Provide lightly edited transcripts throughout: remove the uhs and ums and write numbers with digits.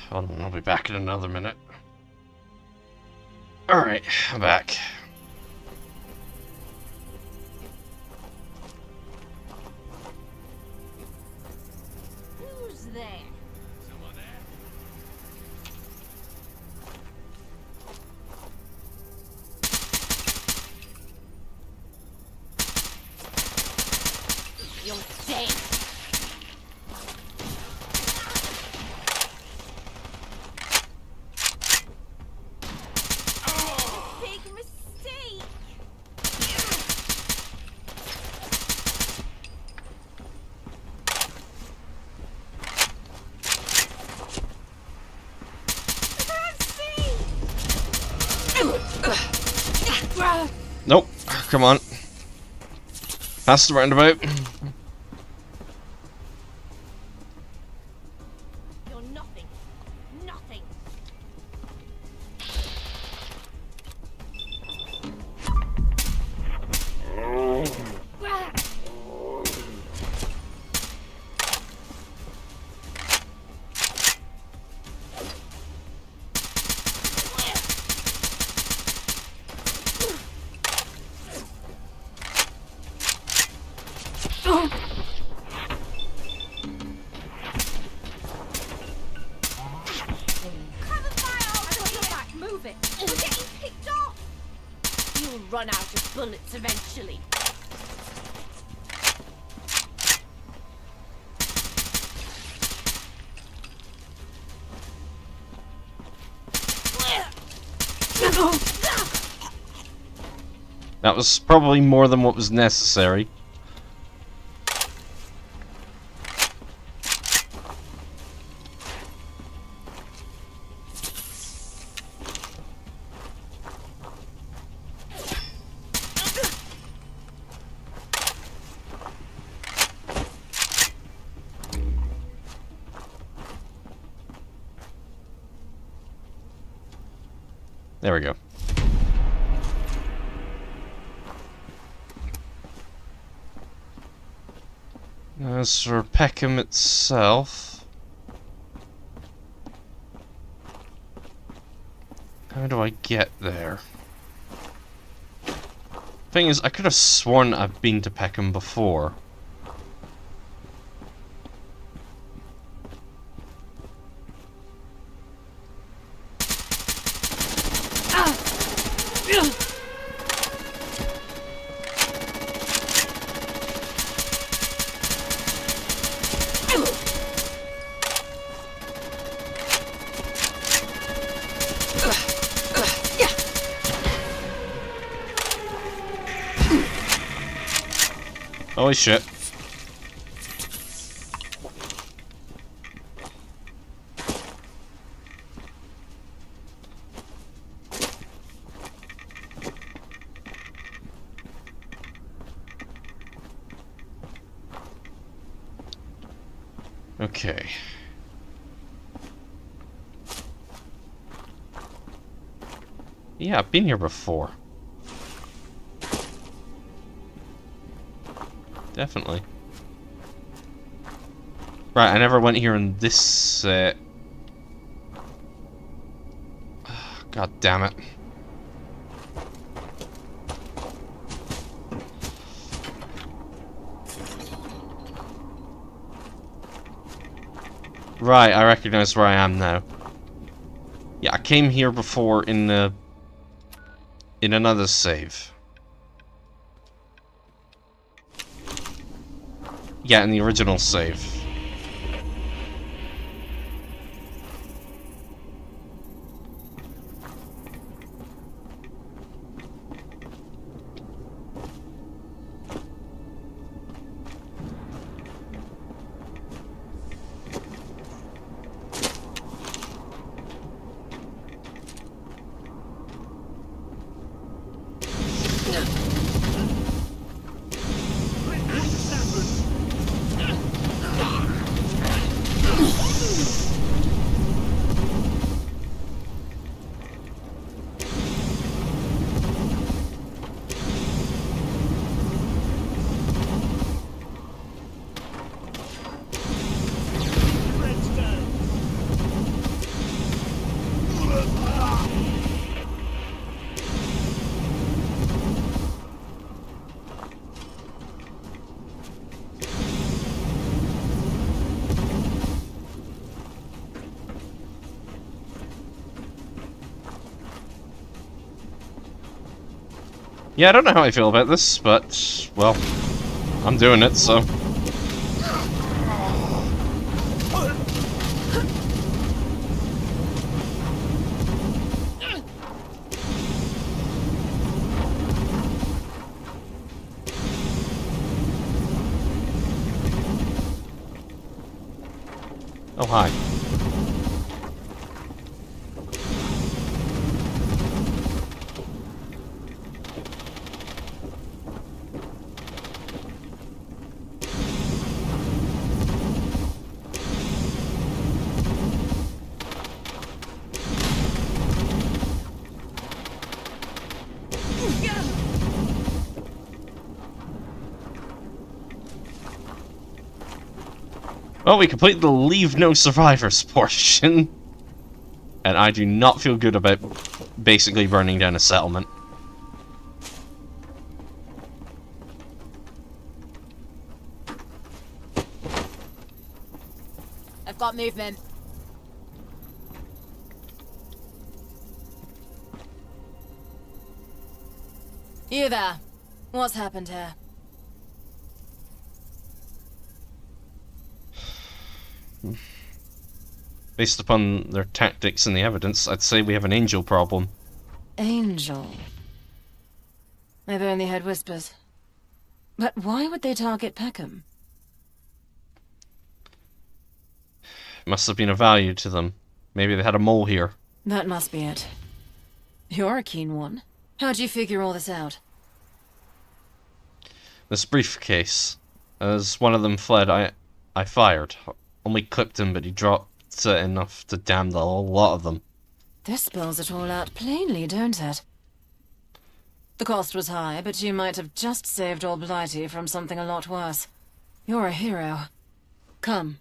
Hold on, I'll be back in another minute. Alright, I'm back. Who's there? Someone there? You're dead. Big mistake. Nope, come on. Pass the roundabout. You're nothing. Nothing. Cover fire! I got your back. Move it. We're getting picked off. You'll run out of bullets eventually. That was probably more than what was necessary. There we go. As for Peckham itself, how do I get there? Thing is, I could have sworn I've been to Peckham before. Holy shit. Okay. Yeah, I've been here before. Definitely. Right, I never went here in this, God damn it. Right, I recognize where I am now. Yeah, I came here before in another save. Yeah, in the original save. Yeah, I don't know how I feel about this, but, well, I'm doing it, so... Oh, hi. Well, we completed the leave no survivors portion. And I do not feel good about basically burning down a settlement. I've got movement. You there. What's happened here? Based upon their tactics and the evidence, I'd say we have an angel problem. Angel. I've only heard whispers. But why would they target Peckham? Must have been of value to them. Maybe they had a mole here. That must be it. You're a keen one. How'd you figure all this out? This briefcase. As one of them fled, I fired. Only clipped him, but he dropped enough to damn the whole lot of them. This spells it all out plainly, don't it? The cost was high, but you might have just saved old Blighty from something a lot worse. You're a hero. Come.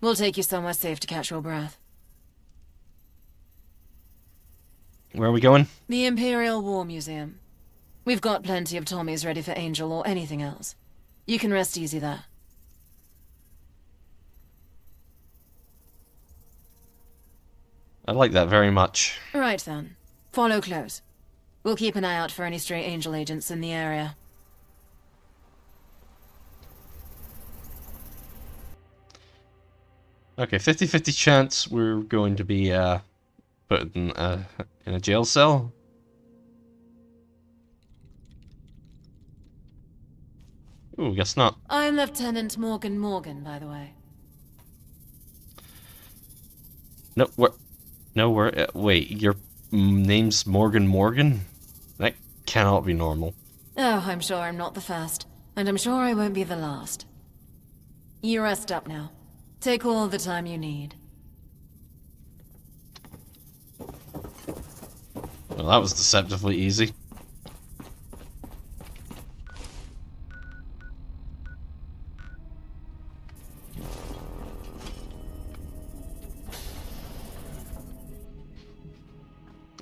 We'll take you somewhere safe to catch your breath. Where are we going? The Imperial War Museum. We've got plenty of Tommies ready for Angel or anything else. You can rest easy there. I like that very much. Right then. Follow close. We'll keep an eye out for any stray Angel agents in the area. Okay, 50-50 chance we're going to be put in a jail cell. Ooh, guess not. I'm Lieutenant Morgan, by the way. No, wait, your name's Morgan? That cannot be normal. Oh, I'm sure I'm not the first. And I'm sure I won't be the last. You rest up now. Take all the time you need. Well, that was deceptively easy.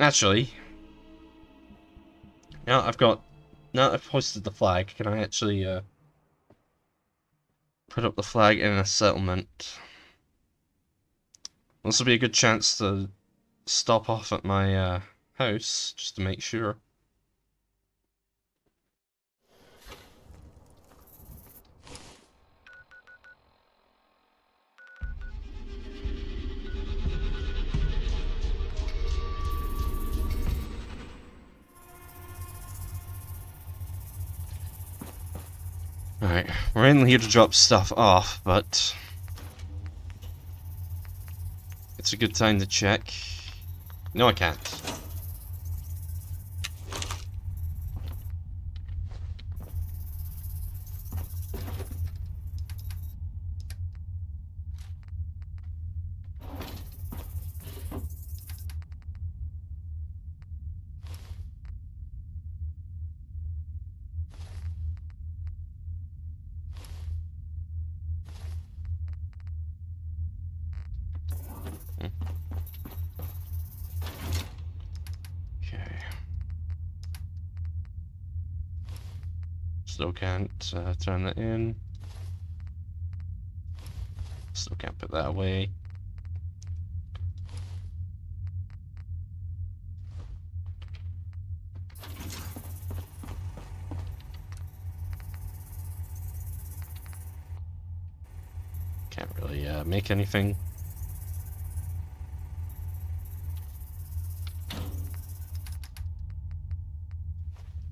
Actually, now I've posted the flag, can I actually put up the flag in a settlement? This will be a good chance to stop off at my house, just to make sure. Alright, we're in here to drop stuff off, but it's a good time to check. No, I can't. Okay. Still can't turn that in. Still can't put that away. Can't really make anything.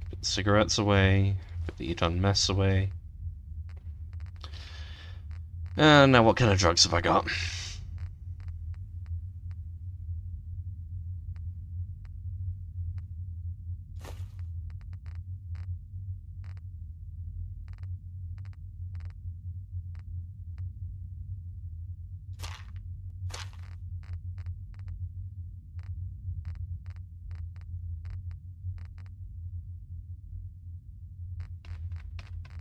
Put the cigarettes away. Put the eat-on mess away. And now what kind of drugs have I got?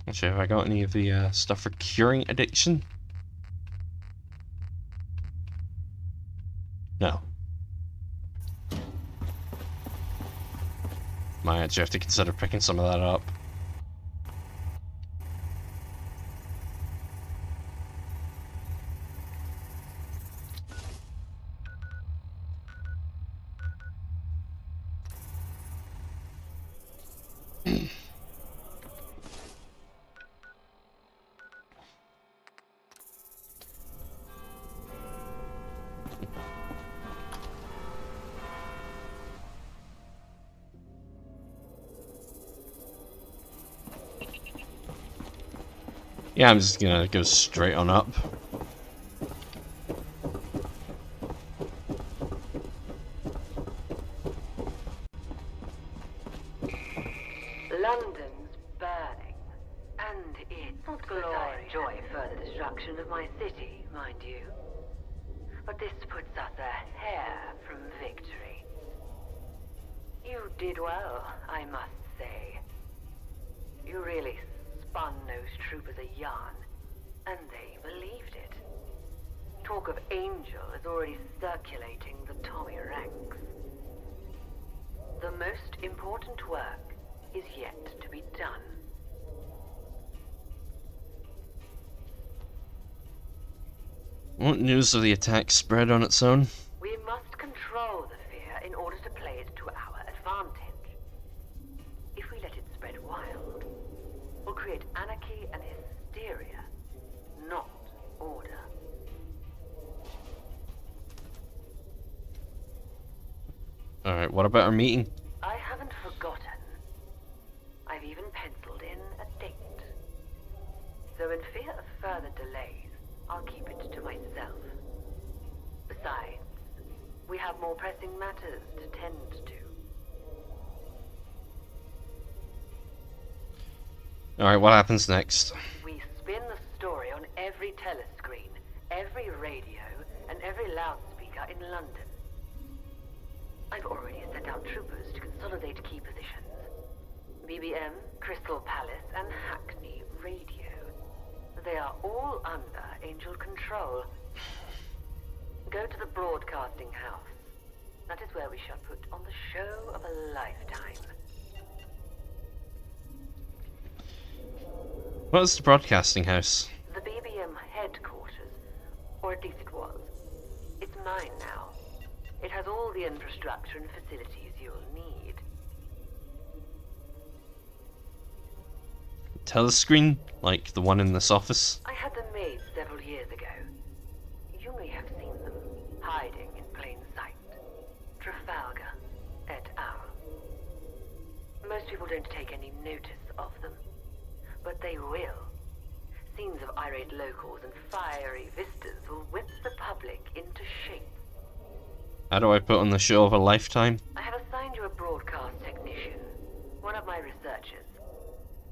Actually, have I got any of the stuff for curing addiction? No. Might actually have to consider picking some of that up. Yeah, I'm just gonna go straight on up. London's burning, and it's not that I enjoy further destruction of my city, mind you. But this puts us a hair from victory. You did well, I must say. You really spun those troopers a yarn, and they believed it. Talk of Angel is already circulating the Tommy ranks. The most important work is yet to be done. Won't news of the attack spread on its own? We must control the fear in order to play it to our advantage. If we let it spread wild, we'll create anarchy and hysteria, not order. Alright, what about our meeting? I haven't forgotten. I've even penciled in a date. So in fear of further delays, I'll keep it to myself. Besides, we have more pressing matters to tend to. Alright, what happens next? We spin the story on every telescreen, every radio, and every loudspeaker in London. I've already sent out troopers to consolidate key positions. BBM, Crystal Palace, and Hackney Radio. They are all under Angel control. Go to the broadcasting house. That is where we shall put on the show of a lifetime. What's the broadcasting house? The BBM headquarters, or at least it was. It's mine now. It has all the infrastructure and facilities you'll need. Telescreen? Like the one in this office? I had them made several years ago. You may have seen them, hiding in plain sight. Trafalgar et al. Most people don't take any notice of them, but they will. Scenes of irate locals and fiery vistas will whip the public into shape. How do I put on the show of a lifetime? I have assigned you a broadcast technician, one of my researchers.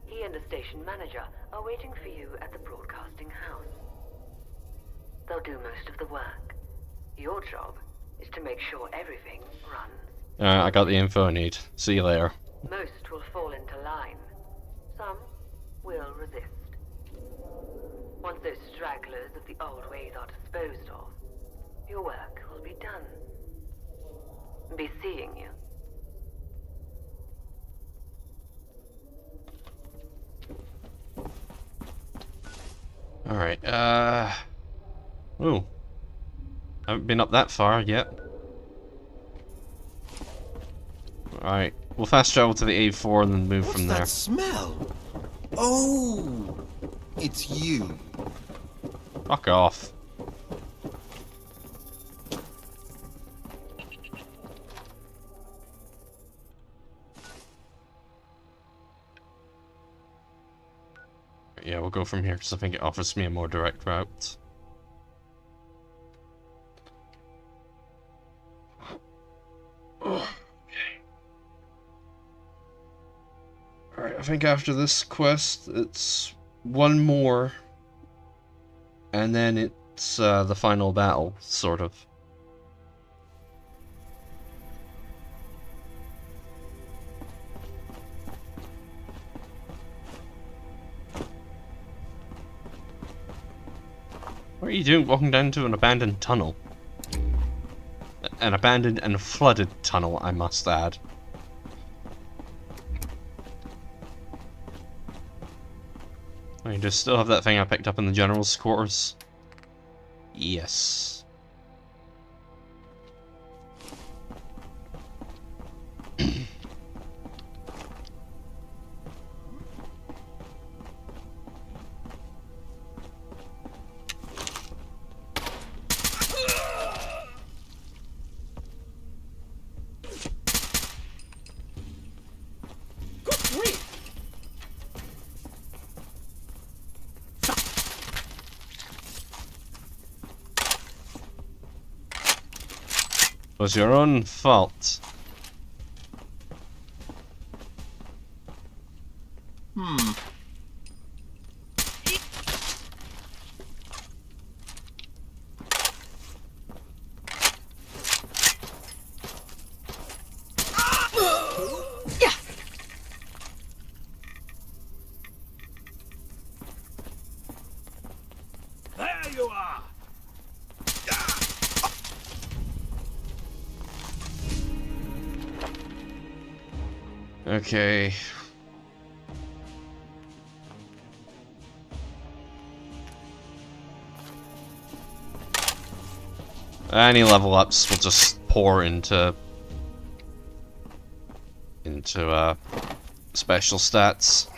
He and the station manager are waiting for you at the broadcasting house. They'll do most of the work. Your job is to make sure everything runs. I got the info I need. See you later. Most will fall into line. Some will resist. Once those stragglers of the old ways are disposed of, your work will be done. Be seeing you. Alright, ooh. Haven't been up that far yet. Alright, we'll fast travel to the A4 and then move from there. What's that smell? Oh, it's you. Fuck off. Yeah, we'll go from here because I think it offers me a more direct route. Alright, I think after this quest, it's one more, and then it's the final battle, sort of. What are you doing walking down to an abandoned tunnel? An abandoned and flooded tunnel, I must add. I just still have that thing I picked up in the general's quarters. Yes. It was your own fault. There you are! Okay. Any level ups will just pour into special stats.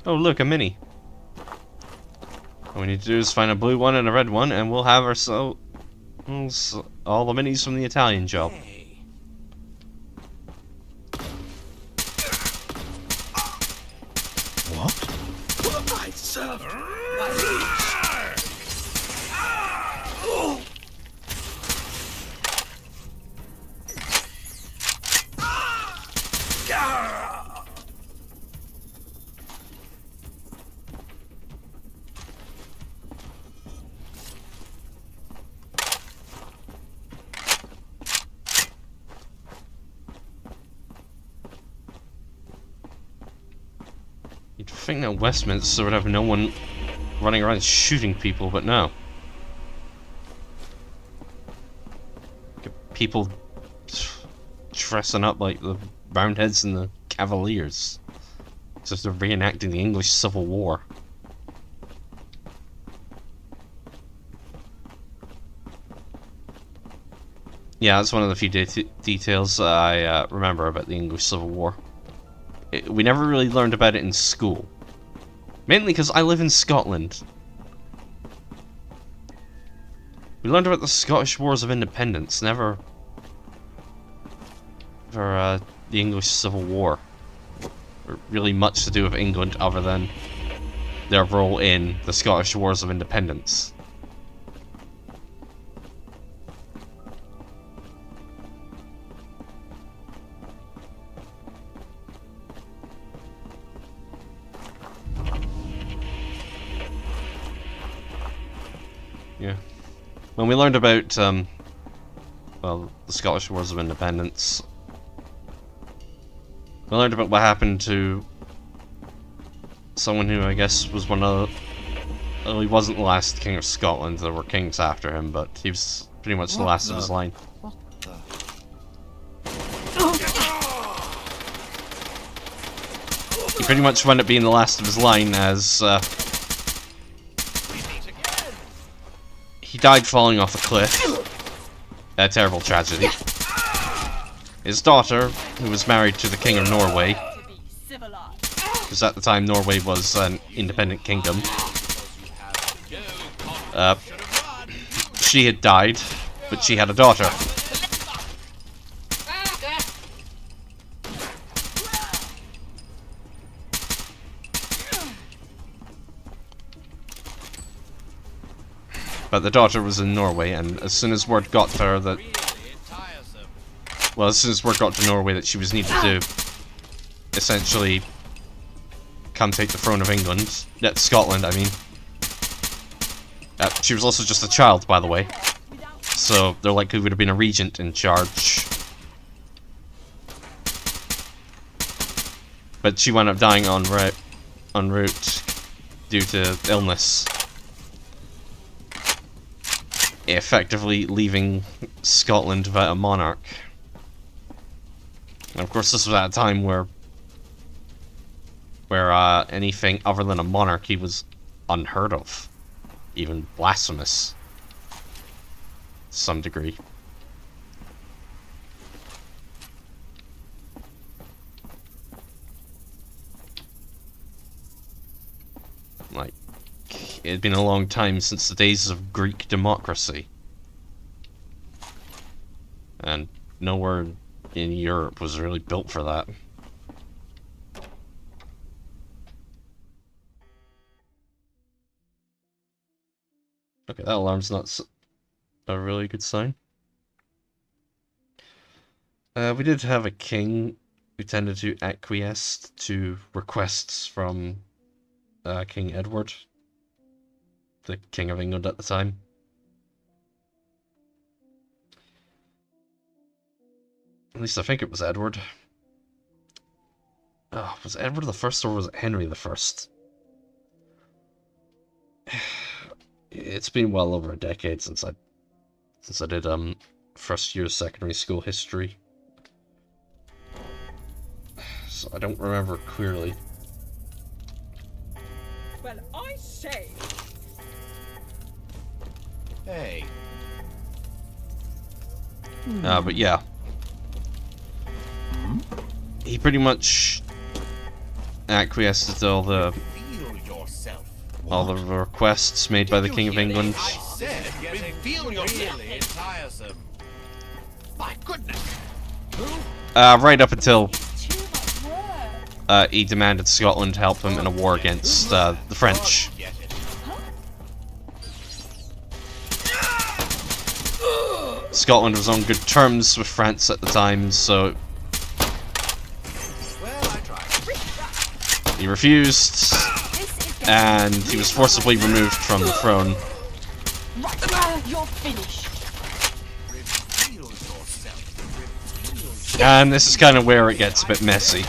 Oh look, a mini. All we need to do is find a blue one and a red one, and we'll have ourselves all the minis from the Italian job. What? I serve You'd think that Westminster would have no one running around shooting people, but no. People dressing up like the Roundheads and the Cavaliers. Just they're reenacting the English Civil War. Yeah, that's one of the few details I remember about the English Civil War. We never really learned about it in school. Mainly because I live in Scotland. We learned about the Scottish Wars of Independence, never for the English Civil War. Or really much to do with England other than their role in the Scottish Wars of Independence. Yeah. When we learned about, well, the Scottish Wars of Independence, we learned about what happened to someone who I guess was one of the... Well, he wasn't the last King of Scotland, there were kings after him, but he was pretty much the last of his line. He pretty much wound up being the last of his line as, he died falling off a cliff. A terrible tragedy. His daughter, who was married to the King of Norway, because at the time Norway was an independent kingdom. She had died, but she had a daughter. But the daughter was in Norway, and as soon as word got to her that... Well, as soon as word got to Norway that she was needed to essentially come take the throne of England, Scotland, I mean. She was also just a child, by the way. So there likely would have been a regent in charge. But she wound up dying en route due to illness. Effectively leaving Scotland without a monarch. And of course this was at a time where anything other than a monarchy was unheard of. Even blasphemous. To some degree. Like, it had been a long time since the days of Greek democracy. And nowhere in Europe was really built for that. Okay, that alarm's not a really good sign. We did have a king who tended to acquiesce to requests from King Edward, the King of England at the time. At least I think it was Edward. Oh, was it Edward the First or was it Henry the First? It's been well over a decade since I did first year secondary school history, so I don't remember clearly. Well, I say. Hey. But yeah. He pretty much acquiesced to all the requests made by the King of England. I said, reveal yourself. Really tiresome. My goodness. Right up until he demanded Scotland help him in a war against the French. Scotland was on good terms with France at the time, so he refused, and he was forcibly removed from the throne. Right, you're finished. And this is kind of where it gets a bit messy.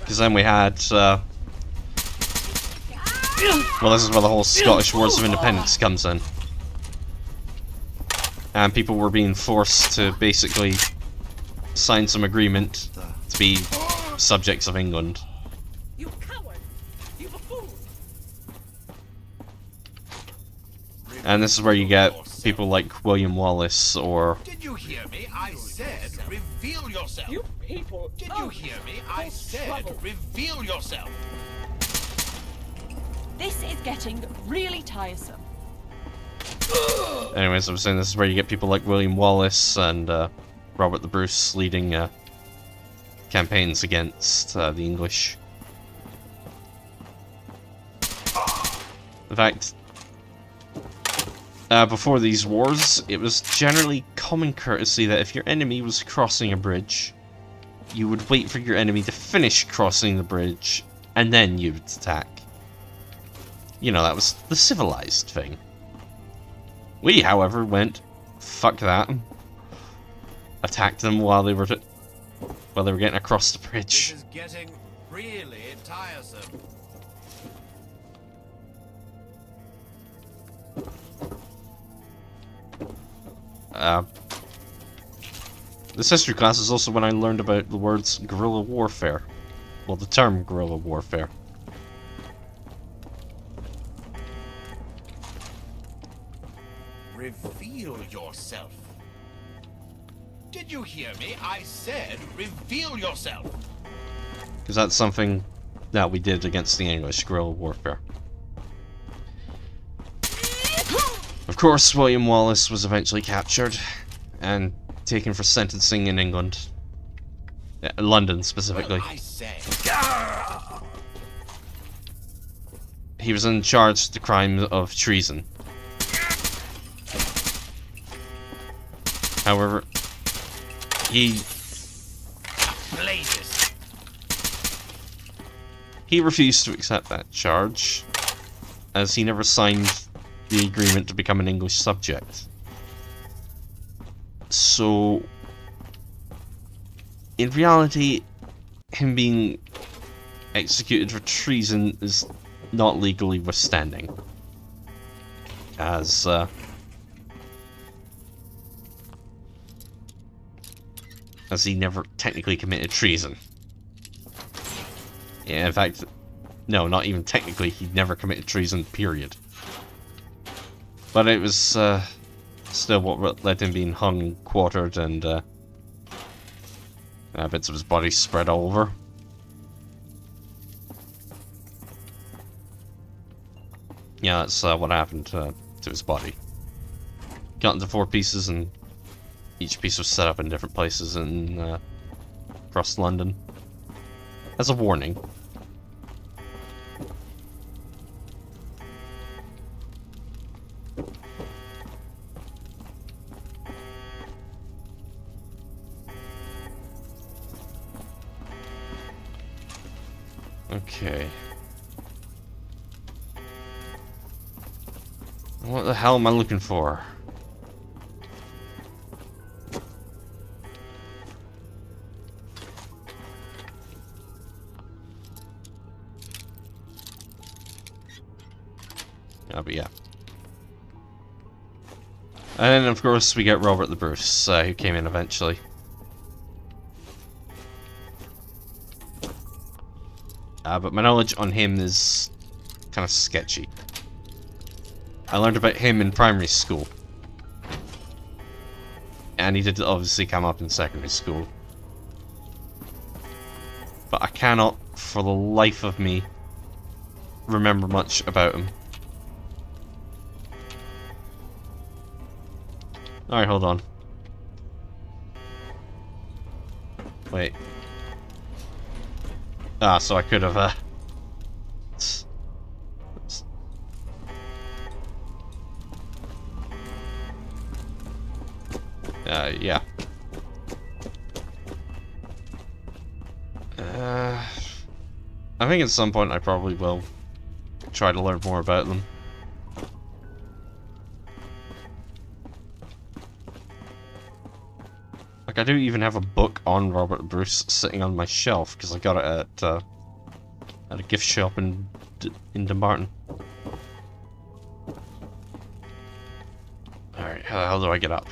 Because then we had, well, this is where the whole Scottish Wars of Independence comes in. And people were being forced to basically sign some agreement to be subjects of England. You coward! You buffoon! And this is where you get people like William Wallace or... Did you hear me? I said, reveal yourself. You people! Did you hear me? I said, reveal yourself. This is getting really tiresome. Anyways, I was saying this is where you get people like William Wallace and Robert the Bruce leading campaigns against the English. In fact, before these wars, it was generally common courtesy that if your enemy was crossing a bridge, you would wait for your enemy to finish crossing the bridge, and then you would attack. You know, that was the civilized thing. We, however, went, fuck that, attacked them while they were getting across the bridge. This is getting really tiresome. This history class is also when I learned about the words guerrilla warfare. Well, the term guerrilla warfare. Reveal yourself. Did you hear me? I said reveal yourself. Because that's something that we did against the English, guerrilla warfare. Of course, William Wallace was eventually captured and taken for sentencing in England. London, specifically. Well, I say. He was in charge of the crime of treason. However, he Blazes. refused to accept that charge, as he never signed the agreement to become an English subject. So, in reality, him being executed for treason is not legally withstanding, as he never technically committed treason. Yeah, in fact, no, not even technically, he never committed treason, period. But it was still what led him being hung and quartered, and bits of his body spread all over. Yeah, that's what happened to his body. Cut into 4 pieces, and each piece was set up in different places in across London as a warning. Okay. What the hell am I looking for? But yeah. And then, of course, we get Robert the Bruce, who came in eventually. But my knowledge on him is kind of sketchy. I learned about him in primary school. And he did obviously come up in secondary school. But I cannot, for the life of me, remember much about him. Alright, hold on. Wait. Ah, so I could have, yeah. I think at some point I probably will try to learn more about them. Like, I do even have a book on Robert Bruce sitting on my shelf, because I got it at a gift shop in Dumbarton. Alright, how the hell do I get up?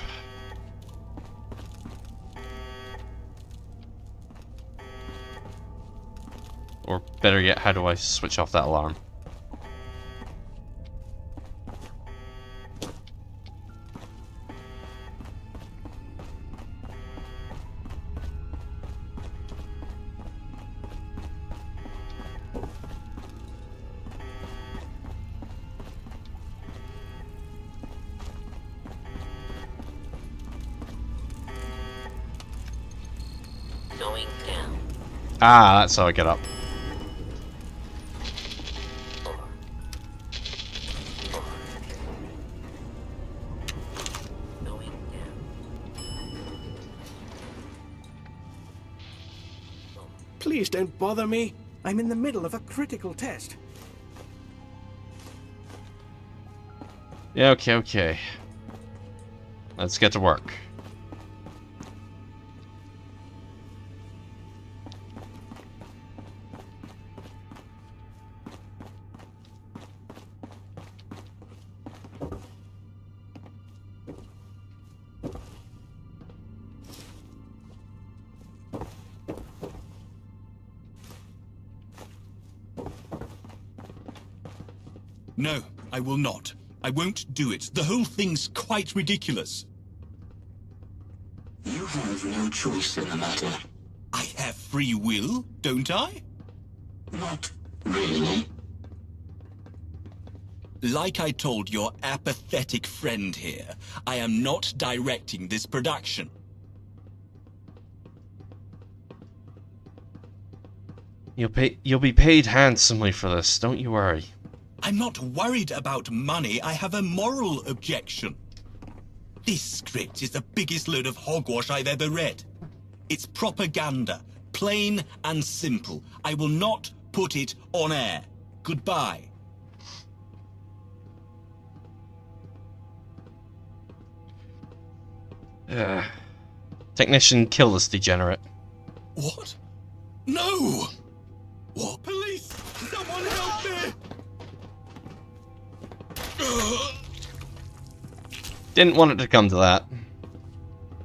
Or better yet, how do I switch off that alarm? Going down. Ah, that's how I get up. Going down. Please don't bother me. I'm in the middle of a critical test. Yeah, okay. Let's get to work. No, I will not. I won't do it. The whole thing's quite ridiculous. You have no choice in the matter. I have free will, don't I? Not really. Like I told your apathetic friend here, I am not directing this production. You'll be paid handsomely for this, don't you worry. I'm not worried about money, I have a moral objection. This script is the biggest load of hogwash I've ever read. It's propaganda, plain and simple. I will not put it on air. Goodbye. Technician, kill this degenerate. What? No! What? Police! Someone help me! Didn't want it to come to that.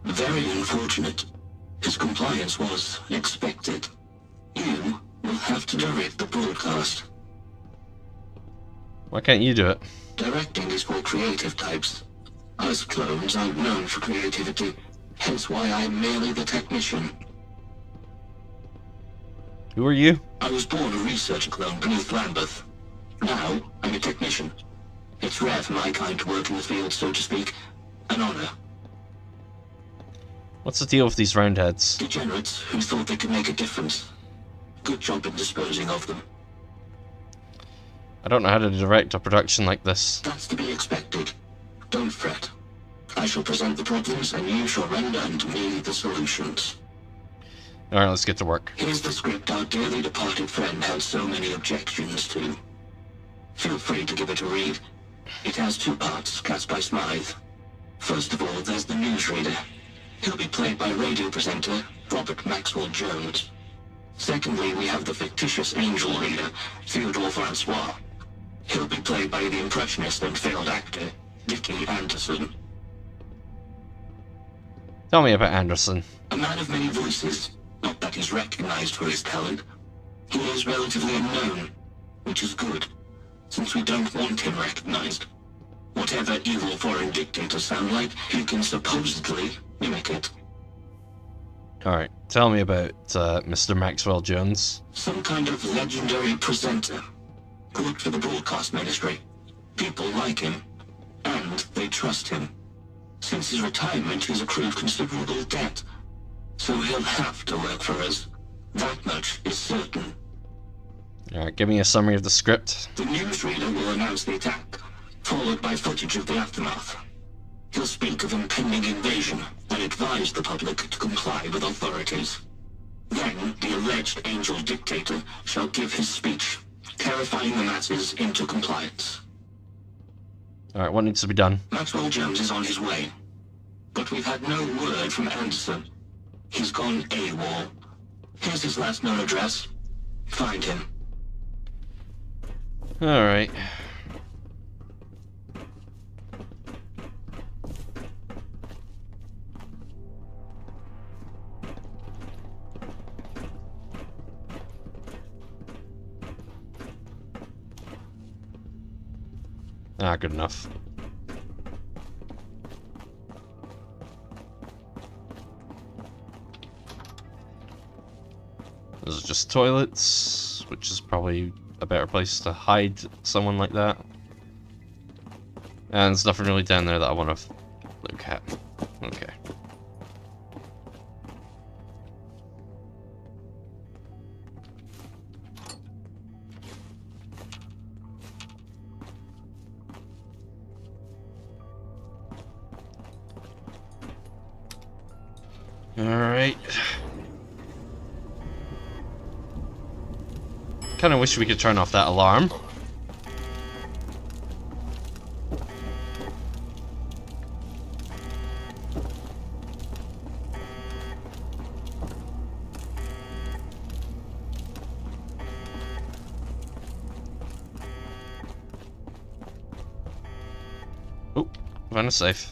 Very unfortunate. His compliance was expected. You will have to direct the broadcast. Why can't you do it? Directing is for creative types. Us clones aren't known for creativity, hence why I'm merely the technician. Who are you? I was born a research clone beneath Lambeth. Now, I'm a technician. It's rare for my kind to work in the field, so to speak. An honor. What's the deal with these roundheads? Degenerates who thought they could make a difference. Good job in disposing of them. I don't know how to direct a production like this. That's to be expected. Don't fret. I shall present the problems and you shall render unto me the solutions. Alright, let's get to work. Here's the script our dearly departed friend had so many objections to. Feel free to give it a read. It has two parts, cast by Smythe. First of all, there's the newsreader. He'll be played by radio presenter Robert Maxwell Jones. Secondly, we have the fictitious angel reader, Theodore Francois. He'll be played by the impressionist and failed actor, Dickie Anderson. Tell me about Anderson. A man of many voices, not that he's recognized for his talent. He is relatively unknown, which is good, since we don't want him recognized. Whatever evil foreign dictators sound like, he can supposedly mimic it. Alright, tell me about Mr. Maxwell Jones. Some kind of legendary presenter. Worked for the broadcast ministry. People like him, and they trust him. Since his retirement, he's accrued considerable debt. So he'll have to work for us. That much is certain. Alright, give me a summary of the script. The newsreader will announce the attack, followed by footage of the aftermath. He'll speak of impending invasion and advise the public to comply with authorities. Then, the alleged angel dictator shall give his speech, terrifying the masses into compliance. Alright, what needs to be done? Maxwell Jones is on his way, but we've had no word from Anderson. He's gone AWOL. Here's his last known address. Find him. Alright. Ah, good enough. Those are just toilets, which is probably a better place to hide someone like that. And there's nothing really down there that I want to look at. Okay. Alright. Kinda wish we could turn off that alarm. Oh, found a safe.